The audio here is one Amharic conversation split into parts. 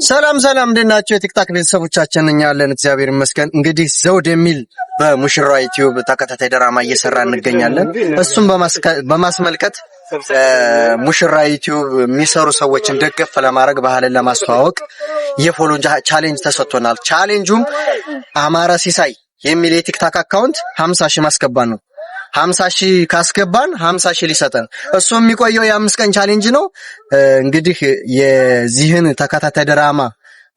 ሰላም ሰላም እንደናችሁ የቲክታክ ቤተሰቦቻችን እኛ ያለን እግዚአብሔር ይመስገን። እንግዲህ ዘውድ የሚል በሙሽራው ዩቲዩብ ተከታታይ ድራማ እየሰራ እንገኛለን። እሱም በማስመልከት ሙሽራ ዩቲዩብ የሚሰሩ ሰዎችን ደገፍ ለማድረግ ባህልን ለማስተዋወቅ የፎሎ ቻሌንጅ ተሰጥቶናል። ቻሌንጁም አማራ ሲሳይ የሚል የቲክታክ አካውንት 50,000 ማስገባን ነው። 50,000 ካስገባን 50,000 ሊሰጠን። እሱ የሚቆየው የ5 ቀን ቻሌንጅ ነው። እንግዲህ የዚህን ተከታታይ ድራማ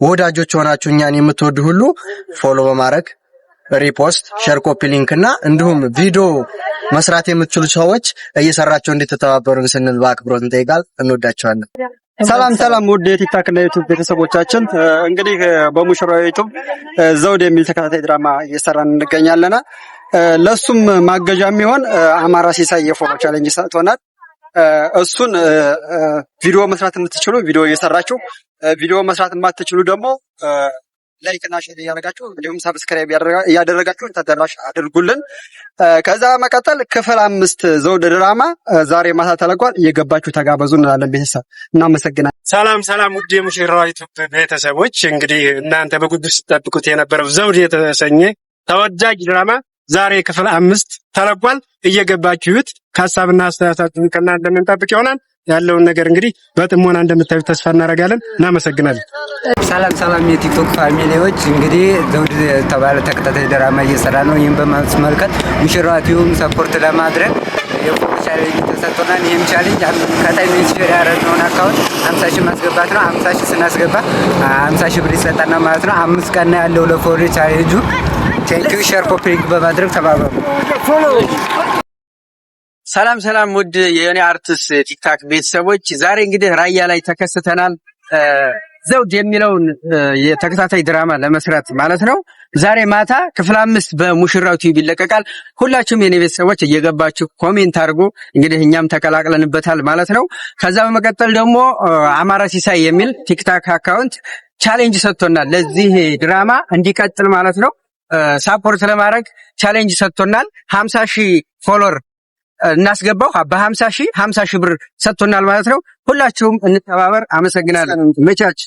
ወዳጆች ሆናችሁ እኛን የምትወዱ ሁሉ ፎሎ በማድረግ ሪፖስት፣ ሼር፣ ኮፒ ሊንክ እና እንዲሁም ቪዲዮ መስራት የምትችሉ ሰዎች እየሰራችሁ እንድትተባበሩን ስንል በአክብሮት እንጠይቃለን። እንወዳችኋለን። ሰላም ውድ የቲክታክ እና ዩቲዩብ ቤተሰቦቻችን፣ እንግዲህ በሙሽራው ዩቲዩብ ዘውድ የሚል ተከታታይ ድራማ እየሰራን እንገኛለን። ለሱም ማገዣ የሚሆን አማራ ሲሳይ የፎሎ ቻሌንጅ ሰጥቶናል። እሱን ቪዲዮ መስራት የምትችሉ ቪዲዮ እየሰራችሁ፣ ቪዲዮ መስራት የማትችሉ ደግሞ ላይክ እና ሼር እያደረጋችሁ እንዲሁም ሰብስክራይብ እያደረጋችሁ ተደራሽ አድርጉልን። ከዛ መቀጠል ክፍል 5 ዘውድ ድራማ ዛሬ ማታ ተለቋል። እየገባችሁ ተጋበዙ እንላለን። ቤተሰብ እናመሰግናለን። ሰላም ውድ የሙሽራው ዩቲዩብ ቤተሰቦች፣ እንግዲህ እናንተ በጉጉት ስትጠብቁት የነበረው ዘውድ የተሰኘ ተወዳጅ ድራማ ዛሬ ክፍል 5 ተለቋል። እየገባችሁት ከሀሳብና አስተያየታችሁን ከእናንተ እንደምንጠብቅ ይሆናል። ያለውን ነገር እንግዲህ በጥሞና እንደምታዩት ተስፋ እናደርጋለን። እናመሰግናለን። ሰላም የቲክቶክ ፋሚሊዎች፣ እንግዲህ ዘውድ ተባለ ተከታታይ ድራማ እየሰራ ነው። ይህም በማስመልከት ሙሽራው ዩቲዩብ ሰፖርት ለማድረግ የፎቶ ቻሌንጅ ተሰጥቶናል። ይህም ቻሌንጅ ከታይ ሼር ያደረግነውን አካውንት 50,000 ማስገባት ነው። 50,000 ስናስገባ 50,000 ብር ይሰጣና ማለት ነው። 5 ቀን ያለው ለፎቶ ቻሌንጁ። ቴንኪው። ሼር ኮፒ ሊንክ በማድረግ ተባበሩ። ሰላም ውድ የኔ አርቲስት ቲክታክ ቤተሰቦች፣ ዛሬ እንግዲህ ራያ ላይ ተከስተናል። ዘውድ የሚለውን የተከታታይ ድራማ ለመስራት ማለት ነው። ዛሬ ማታ ክፍል 5 በሙሽራው ቲቪ ይለቀቃል። ሁላችሁም የኔ ቤተሰቦች እየገባችሁ ኮሜንት አድርጉ። እንግዲህ እኛም ተቀላቅለንበታል ማለት ነው። ከዛ በመቀጠል ደግሞ አማራ ሲሳይ የሚል ቲክታክ አካውንት ቻሌንጅ ሰጥቶናል። ለዚህ ድራማ እንዲቀጥል ማለት ነው ሳፖርት ለማድረግ ቻሌንጅ ሰጥቶናል። 50,000 ፎሎወር እናስገባው በ50,000 50,000 ብር ሰጥቶናል ማለት ነው። ሁላችሁም እንተባበር። አመሰግናለን። መቻች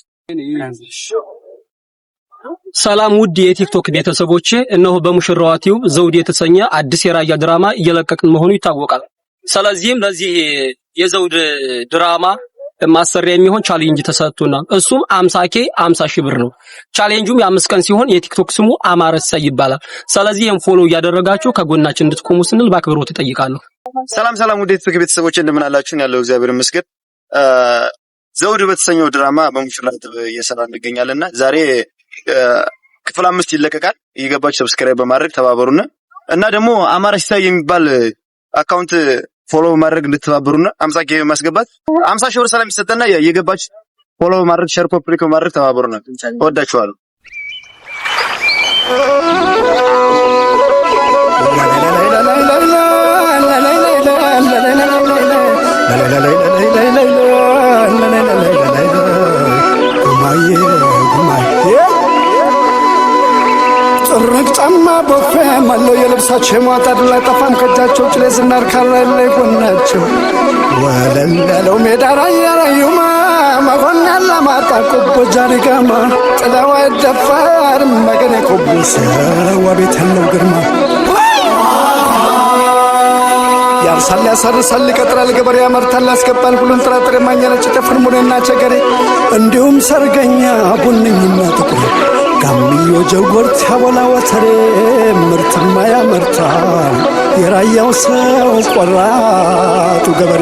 ሰላም ውድ የቲክቶክ ቤተሰቦች፣ እነሆ በሙሽራው ዩቲዩብ ዘውድ የተሰኘ አዲስ የራያ ድራማ እየለቀቅን መሆኑ ይታወቃል። ስለዚህም ለዚህ የዘውድ ድራማ ማሰሪያ የሚሆን ቻሌንጅ ተሰጥቶናል። እሱም 50,000 ብር ነው። ቻሌንጁም የ5 ቀን ሲሆን የቲክቶክ ስሙ አማራ ሲሳይ ይባላል። ስለዚህ ይሄን ፎሎ እያደረጋችሁ ከጎናችን እንድትቆሙ ስንል በአክብሮት ተጠይቃለሁ። ሰላም ውድ የቲክቶክ ቤተሰቦች እንደምን አላችሁ? ያለው እግዚአብሔር ይመስገን። ዘውድ በተሰኘው ድራማ በሙሽራው እየሰራ እንገኛለንና ዛሬ ክፍል 5 ይለቀቃል። እየገባችሁ ሰብስክራይብ በማድረግ ተባበሩና እና ደግሞ አማራ ሲሳይ የሚባል አካውንት ፎሎ በማድረግ እንድትተባበሩና 50,000 ማስገባት 50,000 ብር ሰላም ይሰጠና እየገባችሁ ፎሎ በማድረግ ሼር ኮፒ ሊንክ በማድረግ ተባበሩና እወዳችኋለሁ። ጫማ ቦፌ ማለው የልብሳቸው ማጣድ ለጠፋም ከጃቸው ጭሌ ዝናር ካራለ ይጎናቸው ወለለው ሜዳ ራያ ራዩማ ማጎና ለማጣ ቆቦ ጃሪጋማ ጥላዋ ደፋር መገነ ቆቦስ ወቤት ነው ግርማ ያርሳል ያሰርሳል ይቀጥራል ገበሬ ያመርታል ያስገባል ሁሉን ጥራጥሬ ማኛነጭ ተፍር ሙኔና ቸገሬ እንዲሁም ሰርገኛ ቡንኝና ጥቁር ጋሚዮ ጀጎርት ያቦላ ወተሬ ምርትማ ያመርታል የራያው ሰው ቆራጡ ገበሬ